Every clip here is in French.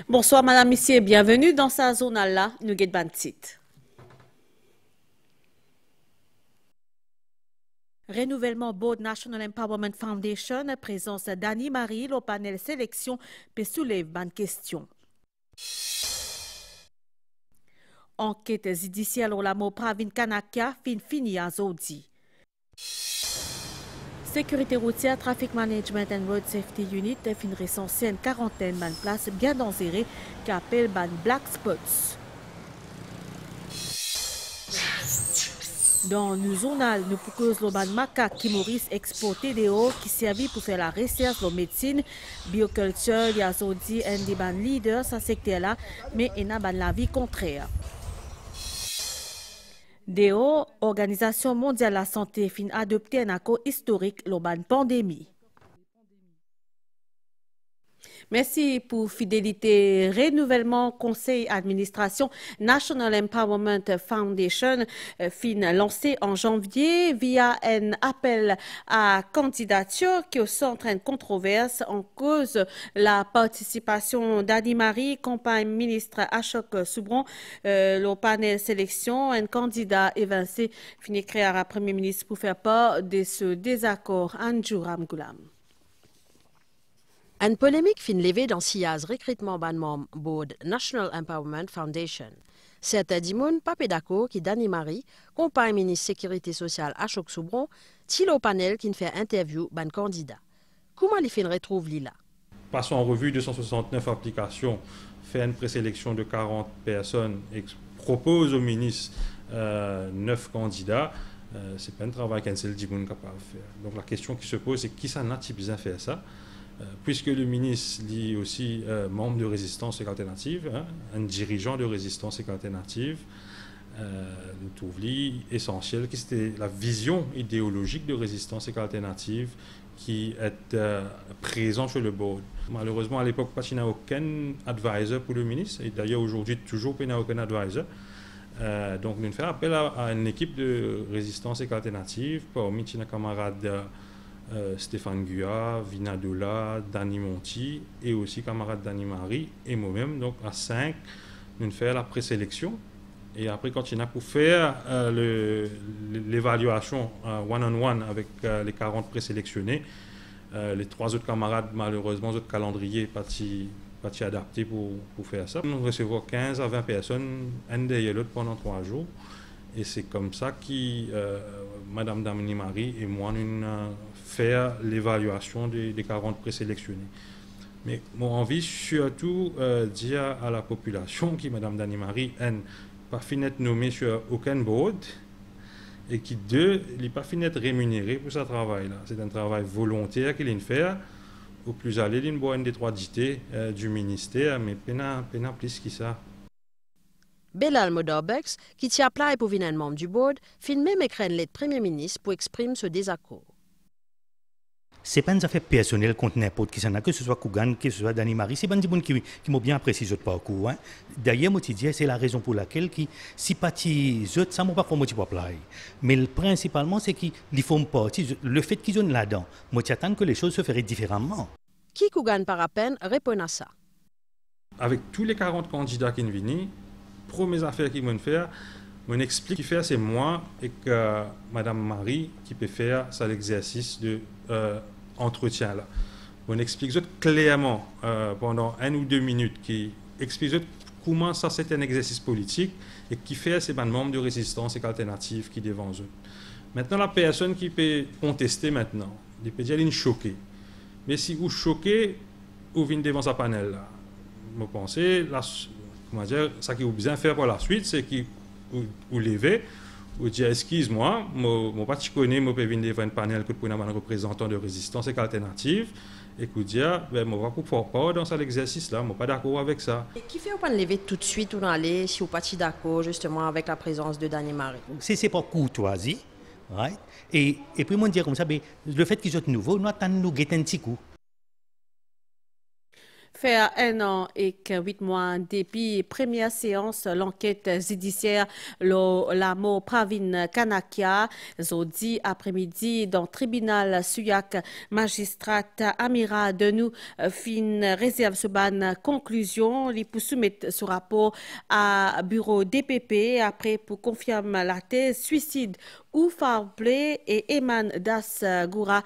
Bonsoir madame, messieurs, bienvenue dans sa zone là, nous get bantit. Renouvellement Board National Empowerment Foundation, présence Dani Marie, le panel sélection, peut soulève bonne question. Enquête judiciaire au lamo Pravin Kanaka fini à Zodi. Sécurité routière, Traffic Management and Road Safety Unit fin recensé une quarantaine de places bien dangereuses qui appellent ban Black Spots. Dans nos journal, nous proposons le ban macaque qui Maurice exporté des hauts qui servent pour faire la recherche de médecine, bioculture, il y a aussi un des ban leaders dans ce secteur-là, mais il y a la vie contraire. DO, Organisation mondiale de la santé, fin adopté un accord historique lors de la pandémie. Merci pour fidélité. Renouvellement Conseil Administration National Empowerment Foundation fin lancé en janvier via un appel à candidature qui est au centre d'une controverse en cause la participation d'Adi Marie, campagne ministre Ashok Soubron, le panel sélection, un candidat évincé fini créer à Premier ministre pour faire part de ce désaccord. Anjou Ramgoulam. Une polémique fin levée dans SIAZ recrutement ban membre Board National Empowerment Foundation. Certains dimoun pas d'accord qui Dani Marie, compagne ministre Sécurité sociale Ashok Soubron, til au panel qui fait interview ban candidat. Comment les fin retrouve Lila? Passons en revue 269 applications, fait une présélection de 40 personnes et propose au ministre 9 candidats. C'est pas un travail qu'un seul dimoun capable de faire. Donc la question qui se pose c'est qui ça n'a bien fait ça? Puisque le ministre est aussi membre de Résistance et Alternative, un dirigeant de Résistance et Alternative, nous trouvons essentiel que c'était la vision idéologique de Résistance et Alternative qui est présente sur le board. Malheureusement, à l'époque, il n'y a aucun advisor pour le ministre, et d'ailleurs aujourd'hui, toujours il n'y a aucun advisor. Donc, nous faisons appel à une équipe de Résistance et Alternative, parmi nos camarades Stéphane Gua, Vina Dola, Dani Monti et aussi camarade Dani Marie et moi-même. Donc à 5, nous faisons la présélection et après quand il y a pour faire l'évaluation one-on-one avec les 40 présélectionnés, les 3 autres camarades malheureusement, autres calendriers pas adaptés pour faire ça. Nous recevons 15 à 20 personnes, un derrière l'autre pendant 3 jours. Et c'est comme ça que Madame Dani Marie et moi, nous faire l'évaluation des 40 présélectionnés. Mais mon envie surtout dire à la population que Madame Dani Marie n'a pas fini d'être nommée sur aucun board et qui n'est pas fini d'être rémunérée pour ce travail-là. C'est un travail volontaire qu'il a fait. Au plus aller, il a une des 3 dités du ministère, mais pas plus que ça. Belal Modorbex, qui tient appelé pour venir membre du board, filmé m'écrit lettre Premier ministre pour exprimer ce désaccord. Ce n'est pas une affaire personnelle contre n'importe qui, que ce soit Kougan, que ce soit Dani Marie, c'est pas des gens qui m'ont bien apprécié ce parcours. D'ailleurs, moi, c'est la raison pour laquelle si parti ça m'a pas fait moitié pour mais principalement c'est qu'ils font partie le fait qu'ils sont là-dedans. Moi, j'attends que les choses se feraient différemment. Qui Kougan par à peine répond à ça. Avec tous les 40 candidats qui viennent, première affaire qu'ils vont faire, on explique qui fait c'est moi et que Madame Marie qui peut faire ça l'exercice de entretien là. On explique clairement pendant 1 ou 2 minutes qui explique comment ça c'est un exercice politique et qui fait c'est un membre de Résistance et Alternative qui devant eux. Maintenant la personne qui peut contester maintenant, il peut dire elle est choquée. Mais si vous choquez, vous venez devant sa panel là. Vous pensez comment dire, ça qui vous besoin faire pour la suite, c'est que vous levez, vous dites excuse-moi, moi pas tu connais, moi peux venir devant un panel que pour un représentant de Résistance et Alternative, et que vous dites ben moi pas pour pas dans cet exercice là, moi pas d'accord avec ça. Et qui fait pas lever tout de suite ou aller si vous pas d'accord justement avec la présence de Dani Marie? C'est pas courtoisie, right? Et puis moi dire comme ça, ben le fait qu'ils sont nouveaux, nous attendons nous guetter un petit coup. Fait 1 an et 8 mois depuis première séance, l'enquête judiciaire l'amo Pravin Kanakia, jeudi après-midi dans le tribunal Suyak, magistrate Amira Denou fin réserve ce ban conclusion, il pour soumettre ce rapport à bureau DPP après pour confirmer la thèse suicide ou foul play et Eman Das Goura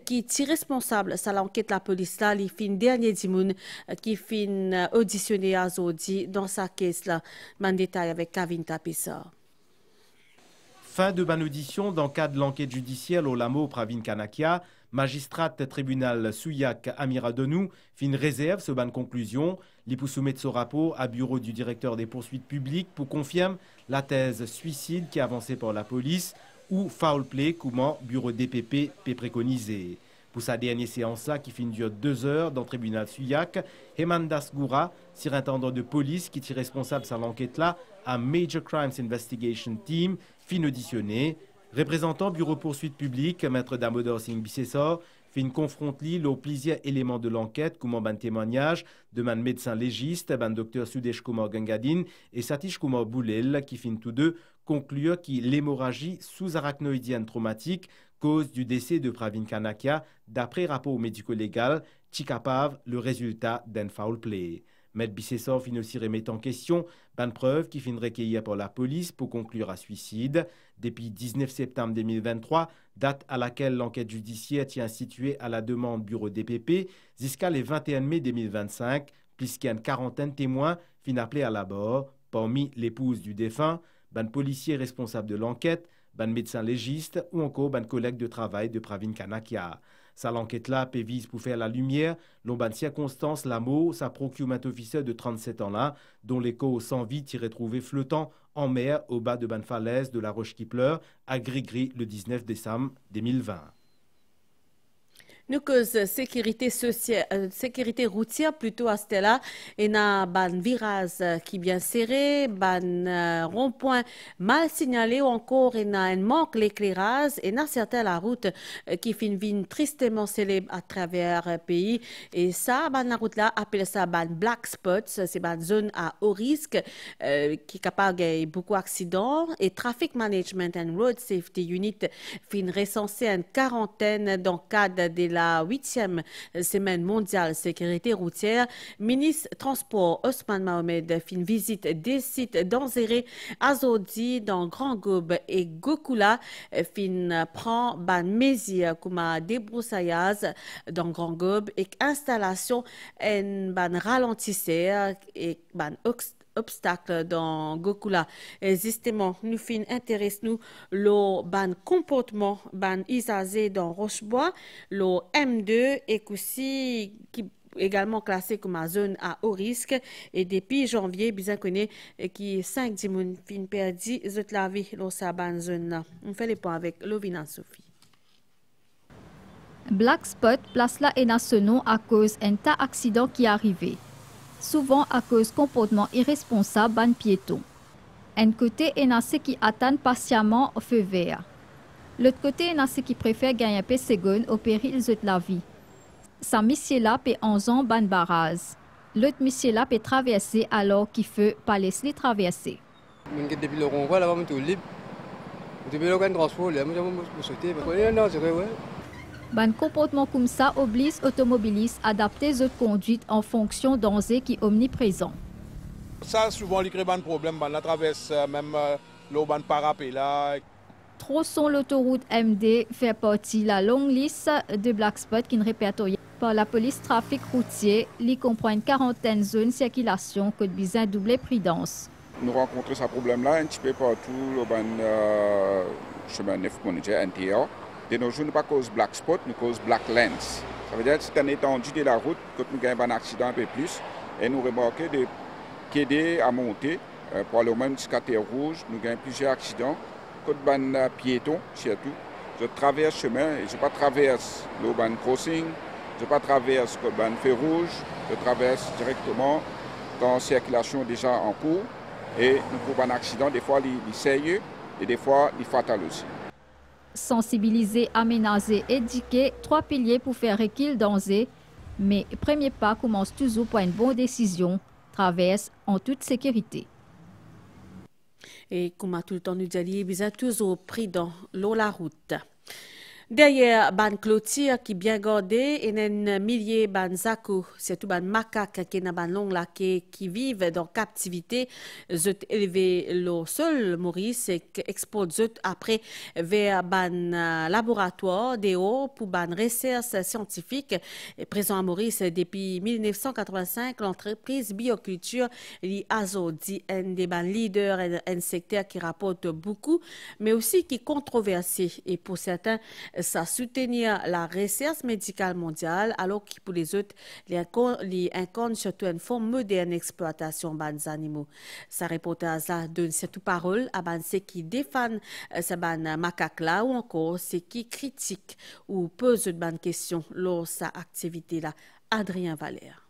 qui est responsable de l'enquête la police là, il fin dernier dimoun qui fin auditionné à Zodi dans sa caisse là. Man détail avec Kavin Tapissa. Fin de ban audition dans le cadre de l'enquête judiciaire au Lamo Pravin Kanakia, magistrate tribunal Suyak Amira Denou fin réserve ce ban conclusion, li pour soumettre ce rapport à bureau du directeur des poursuites publiques pour confirmer la thèse suicide qui est avancée par la police ou foul play comment bureau DPP peut préconiser. Pour sa dernière séance-là, qui finit dure 2 heures dans le tribunal Suyak, Hemandas Goura, surintendant de police qui est responsable de l'enquête-là, à Major Crimes Investigation Team, fin auditionné. Représentant bureau poursuite publique, maître Damodar Singh Bissessor, fin confronte lui aux plusieurs éléments de l'enquête, comme un témoignage de man médecin légiste, ban docteur Sudesh Kumar Gangadine et Satish Kumar Boulel, qui fin tous deux conclure que l'hémorragie sous-arachnoïdienne traumatique cause du décès de Pravin Kanakia, d'après rapport médico-légal, qui capable le résultat d'un foul play. Maître Bissessor fin aussi remettre en question ban preuve qui fin recueillir par la police pour conclure à suicide. Depuis 19 septembre 2023, date à laquelle l'enquête judiciaire est instituée à la demande bureau DPP, jusqu'à le 21 mai 2025, puisqu'une quarantaine de témoins fin appelés à la barre, parmi l'épouse du défunt, ban policier responsable de l'enquête, ban médecin légiste ou encore ban collègue de travail de Pravin Kanakia. Ça l'enquête-là vise pour faire la lumière, l'on ban circonstance Lamo, sa procurement officer de 37 ans-là, dont les corps sans vie tirés retrouvés flottant en mer au bas de ban falaise de la Roche qui pleure à Grigri le 19 décembre 2020. Nous cause sécurité sociale, sécurité routière plutôt à Stella et na ban virage qui bien serré, ban rond-point mal signalé ou encore et na un manque l'éclairage et na certains la route qui fin vin tristement célèbre à travers le pays et ça ban la route là appelle ça ban black spots, c'est ban zone à haut risque qui est capable de beaucoup d'accidents et traffic management and road safety unit fin recensé une quarantaine dans le cadre de la 8e semaine mondiale sécurité routière. Ministre Transport Osman Mohamed fin visite des sites dangereux à Zodi dans Grand Gobe et Gokula fin prend ban mesure comme débroussaillage dans Grand Gobe et installation en ban ralentisseur et ban obstacle dans Gokula. Justement, nous fin intéresse nous le ban comportement ban isazé dans Rochebois, le M2 et aussi qui également classé comme une zone à haut risque et depuis janvier bien connu qui 5 dimoun fin perdu zot la vie dans sa ban zone là. On fait les points avec Lovina Sophie. Black Spot place là et nationaux à cause d'un tas accident qui est arrivé. Souvent à cause comportement irresponsable ban piéton. Un côté est ceux qui attendent patiemment au feu vert. L'autre côté est ceux qui préfèrent gagner un peu secondes au péril de la vie. Sa mission là peut 11 ans ban barrage. L'autre mission là peut traverser alors qu'il faut pas laisser traverser. Depuis le renvoi là, on est libre. Depuis le transport là, on sauter. Un comportement comme ça oblige automobilistes à adapter leur conduite en fonction d'enjeux qui sont omniprésents. Ça, souvent, il crée un problème. On traverse même le parapet là. Tronçon l'autoroute MD fait partie de la longue liste de black spots qui est répertoriée par la police trafic routier. Il comprend une quarantaine de zones de circulation que besoin de doubler prudence. Nous rencontrons ce problème-là un petit peu partout au chemin 9 NTA. De nos jours, nous ne pas cause black spot, nous cause black lens. Ça veut dire que c'est une étendue de la route que nous gagnons un accident un peu plus et nous remarquons de qu'aider à monter pour aller au même jusqu'à terre rouge. Nous gagnons plusieurs accidents. Quand ban piéton surtout, je traverse le chemin et je ne pas traverse le ban crossing, je ne pas traverse le ban feu rouge, je traverse directement dans la circulation déjà en cours et nous avons un accident, des fois il est sérieux et des fois il est fatal aussi. Sensibiliser, aménager, éduquer, 3 piliers pour faire reculer danger. Mais premier pas commence toujours par une bonne décision, traverse en toute sécurité. Et comme tout le temps nous dit, vous êtes toujours pris dans l'eau la route. Derrière ban clôture qui bien gardé et un millier ban zakou, c'est tout ban macaque qui n'a ban long là qui vivent dans captivité, zut élevé le sol Maurice et export zut après vers ban laboratoire DO pour ban recherche scientifique présent à Maurice depuis 1985 l'entreprise bioculture li Azo dit un des ban leaders un secteur qui rapporte beaucoup mais aussi qui controversé et pour certains ça soutenir la recherche médicale mondiale, alors que pour les autres, les incarnent surtout une forme moderne d'exploitation des animaux. Sa reportage donne surtout parole à ceux qui défendent ces macaques là ou encore ceux qui critiquent ou posent de questions lors de sa activité là. Adrien Valère.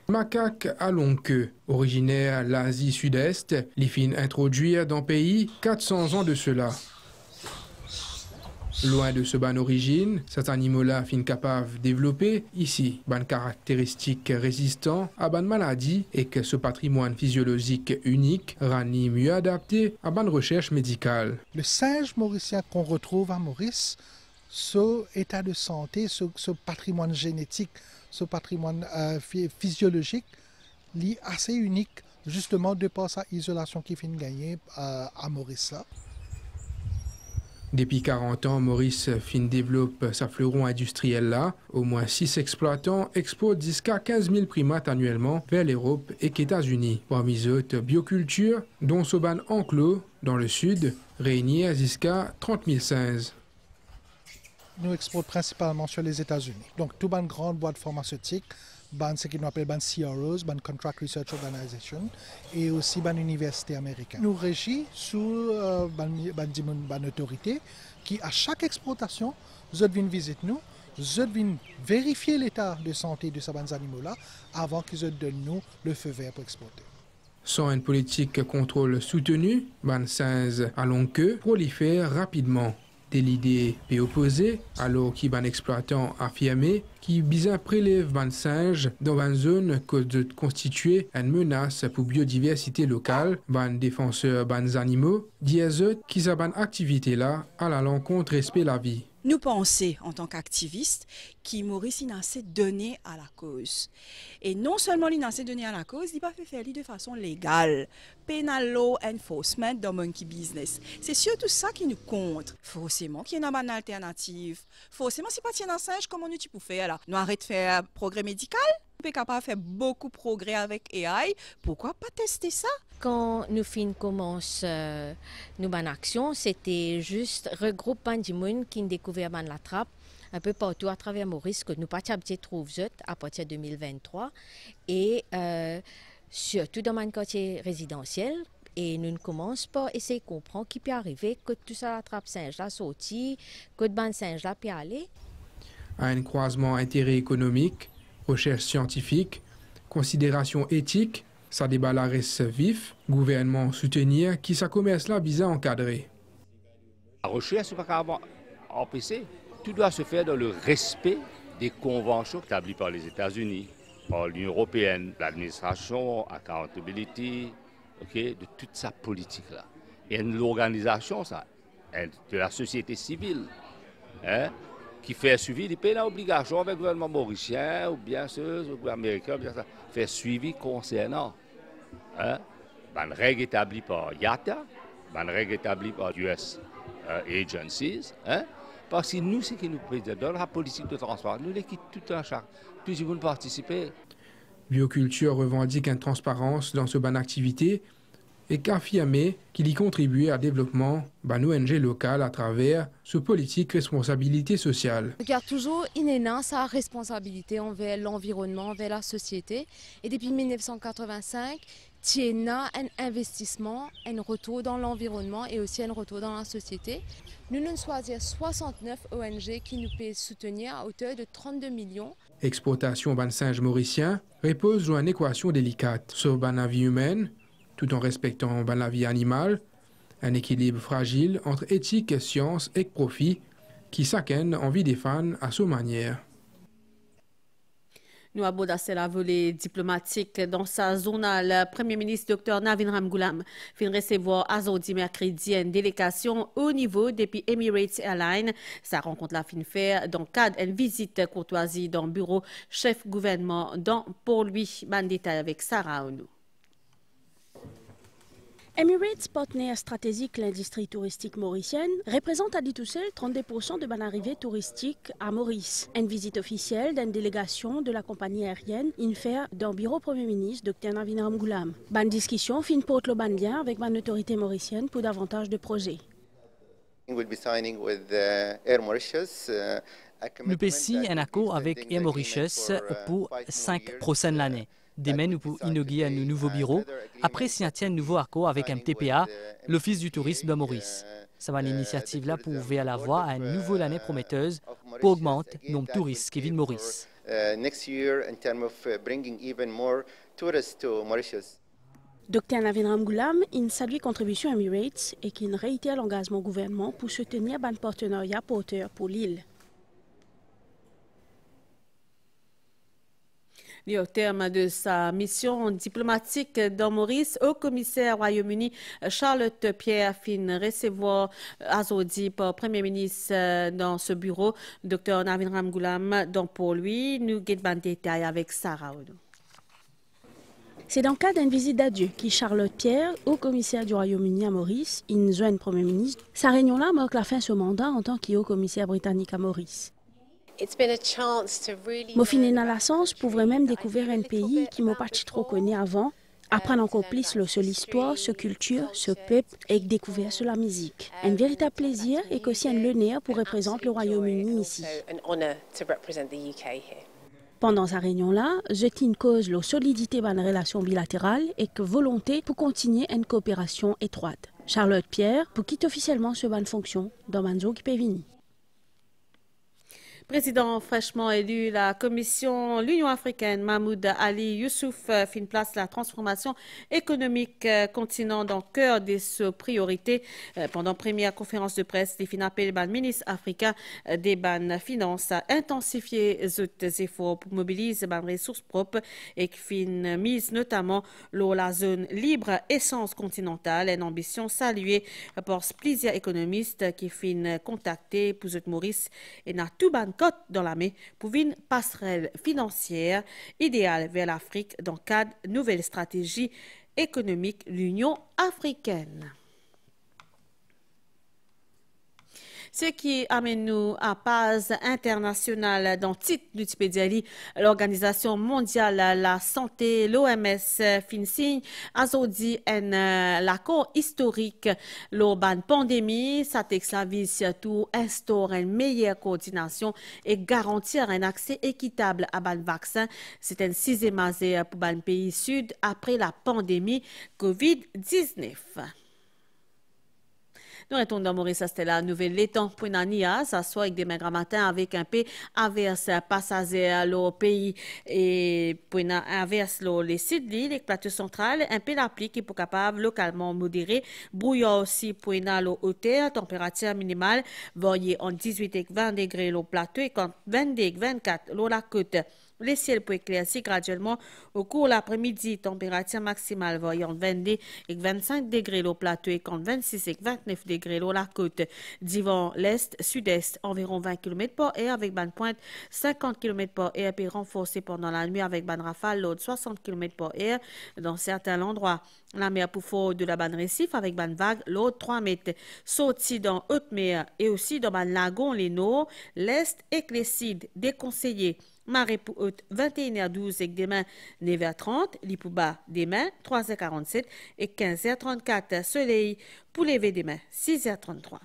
Macaque à longue queue, originaire de l'Asie Sud-Est, les fin introduire dans le pays 400 ans de cela. Loin de ce ban origine, cet animal-là fin capable de développer ici ban caractéristiques résistantes à ban maladie et que ce patrimoine physiologique unique rend mieux adapté à ban recherche médicale. Le singe mauricien qu'on retrouve à Maurice, ce état de santé, ce patrimoine génétique, ce patrimoine physiologique, est assez unique justement de par sa isolation qui finit gagner à Maurice. Là. Depuis 40 ans, Maurice fin développe sa fleuron industriel là. Au moins 6 exploitants exportent jusqu'à 15 000 primates annuellement vers l'Europe et les États-Unis. Parmi eux, bioculture, dont Soban enclos dans le sud, réunit jusqu'à 30 000 singes. Nous exportons principalement sur les États-Unis. Donc, tout une grande boîte pharmaceutique, ce qu'on appelle CROs, Contract Research Organization, et aussi une université américaine. Nous régissons sous une autorité qui, à chaque exportation, viennent visiter nous, viennent vérifier l'état de santé de ces animaux-là avant qu'ils donnent nous le feu vert pour exporter. Sans une politique contrôle soutenue, les singes à longue queue prolifèrent rapidement. L'idée peut opposer, alors qu'il y a un exploitant affirmé qui bien prélève les singes dans une zone que constituer une menace pour la biodiversité locale, les défenseurs des animaux, disent qu'ils ont une activité là à l'encontre respect la vie. Nous pensons, en tant qu'activistes, qu'il Maurice a assez donné à la cause. Et non seulement il a assez donné à la cause, il n'a pas fait faire de façon légale. Penal law enforcement dans Monkey Business. C'est surtout ça qui nous compte. Forcément qu'il y a une alternative. Forcément, si pas tiens un singe, comment nous tu peux faire là? Nous arrêtons de faire progrès médical? On est capable de faire beaucoup de progrès avec AI. Pourquoi pas tester ça? Quand nous commençons nos bonnes actions, c'était juste regrouper des gens qui ont découvert la trappe un peu partout à travers Maurice, que nous pas trouver à partir de 2023. Et surtout dans mon quartier résidentiel. Et nous commençons par essayer de comprendre qui peut arriver, que tout ça la trappe singe là sorti, que de ban singe là peut aller. À un croisement intérêt économique, recherche scientifique, considération éthique, ça débat la reste vif, gouvernement soutenir qui ça commerce là bizarre encadré. La recherche n'est pas empêchée. Tout doit se faire dans le respect des conventions établies par les États-Unis, par l'Union européenne, l'administration, accountability, de toute sa politique là. Et l'organisation de la société civile, qui fait suivi, il paye l'obligation avec le gouvernement mauricien ou bien le gouvernement américain, faire suivi concernant les règles établies par IATA, les règles établies par US agencies, parce que nous, ce qui nous plaît dans la politique de transparence, nous l'équipe tout en charge, plus ils vont participer. Bioculture revendique une transparence dans ce ban d'activité et qu'affirmer qu'il y contribue à développement d'une ONG locale à travers ce politique responsabilité sociale. Il y a toujours une sa responsabilité envers l'environnement, envers la société. Et depuis 1985, il y a un investissement, un retour dans l'environnement et aussi un retour dans la société. Nous nous choisissons 69 ONG qui nous peuvent soutenir à hauteur de 32 millions. Exportation ban singe mauricien repose sur une équation délicate sur la vie humaine, tout en respectant la vie animale, un équilibre fragile entre éthique, science et profit qui chacun envie des fans à sa manière. Nous abordons la volée diplomatique dans sa zone. Le Premier ministre Dr Navin Ramgoolam vient recevoir aujourd'hui mercredi une délégation au niveau depuis Emirates Airlines. Sa rencontre la fin faire dans le cadre d'une visite courtoisie dans le bureau chef gouvernement dans pour lui. Ban détail avec Sarah Onou. Emirates, partenaire stratégique de l'industrie touristique mauricienne, représente à lui tout seul 32% de l'arrivée touristique à Maurice. Une visite officielle d'une délégation de la compagnie aérienne infère dans le bureau Premier ministre Dr Navin Ramgoolam. Ban discussion fin porte le ban lien avec ban autorité mauricienne pour davantage de projets. Nous signer un accord avec Air Mauritius pour 5 prochaines années. Demain, nous pouvons inaugurer un nouveau bureau. Après, signer un nouveau accord avec MTPA, l'Office du tourisme de Maurice. Ça va l'initiative-là pour ouvrir la voie à une nouvelle année prometteuse pour augmenter le nombre de touristes qui vivent Maurice. Dr Navin Ramgoolam a salué contribution Emirates et qui réitère l'engagement du gouvernement pour soutenir un partenariat porteur pour l'île. Au terme de sa mission diplomatique dans Maurice, au commissaire Royaume-Uni Charlotte Pierre fin recevoir aujourd'hui par Premier ministre dans ce bureau, Dr Navin Ramgoolam, dont pour lui, nous guettons détail avec Sarah Odo. C'est dans le cadre d'une visite d'adieu qui Charlotte Pierre, au commissaire du Royaume-Uni à Maurice, une jeune Premier ministre. Sa réunion-là marque la fin de ce mandat en tant qu'haut commissaire britannique à Maurice. Mon fin dans la sens pour même découvrir un pays qui m'a pas trop connu avant, apprendre encore plus sur l'histoire, sa culture, ce peuple et découvrir sur la musique. Un véritable plaisir et aussi un honneur pour représenter le Royaume-Uni ici. Pendant sa réunion-là, je tiens cause la solidité de la relation bilatérale et que volonté pour continuer une coopération étroite. Charlotte Pierre pour quitter officiellement ce ban fonction dans Manzo qui peut venir. Président fraîchement élu, la commission l'Union africaine, Mahmoud Ali Youssouf, fin place la transformation économique continent dans le cœur de ses priorités. Pendant la première conférence de presse, les fin appel ban ministre africain des ban finances à intensifier les efforts pour mobiliser ban ressources propres et qui fin mise notamment la zone libre essence continentale, une ambition saluée par plusieurs économistes qui fin contacté pour Maurice et n'a tout ban côte dans la main pour une passerelle financière idéale vers l'Afrique dans le cadre de nouvelle stratégie économique de l'Union africaine. Ce qui amène nous à pause internationale dans le titre d'Utipédiali, l'Organisation mondiale de la santé, l'OMS, fin signe, a dit l'accord historique, l'urban pandémie, ça vise surtout instaurer une meilleure coordination et garantir un accès équitable à ban vaccin. C'est un sixième année pour ban pays sud après la pandémie COVID-19. Nous retournons dans Maurice, c'était la nouvelle l'étang pour Nania, ça soit avec des maigres matins avec un peu averse passager au pays et pour averse les sites d'île, les plateaux centrales, un peu la pluie qui est pour capable localement modéré, brouillard aussi pour une hauteur, température minimale, variée en 18 et 20 degrés le plateau et quand 22 et 24 la côte. Les ciels pour éclaircir graduellement au cours de l'après-midi. Température maximale variant 22 et 25 degrés au plateau et 26 et 29 degrés au la côte. Divan l'est, sud-est, environ 20 km par heure avec ban pointe 50 km par heure puis renforcé pendant la nuit avec ban rafale l'autre 60 km par heure dans certains endroits. La mer pour fort de la ban récif avec ban vague l'autre 3 mètres. Sorti dans haute mer et aussi dans ban lagon les nord, l'est et Clécide déconseillé. Marée pour haute 21h12 avec demain 9h30, lit pour bas demain 3h47 et 15h34. Soleil pour lever demain 6h33.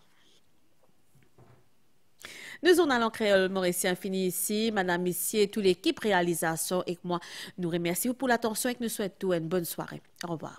Nous en allons créole mauricien fini ici. Madame, Messieurs, toute l'équipe réalisation et moi, nous remercions pour l'attention et que nous souhaitons une bonne soirée. Au revoir.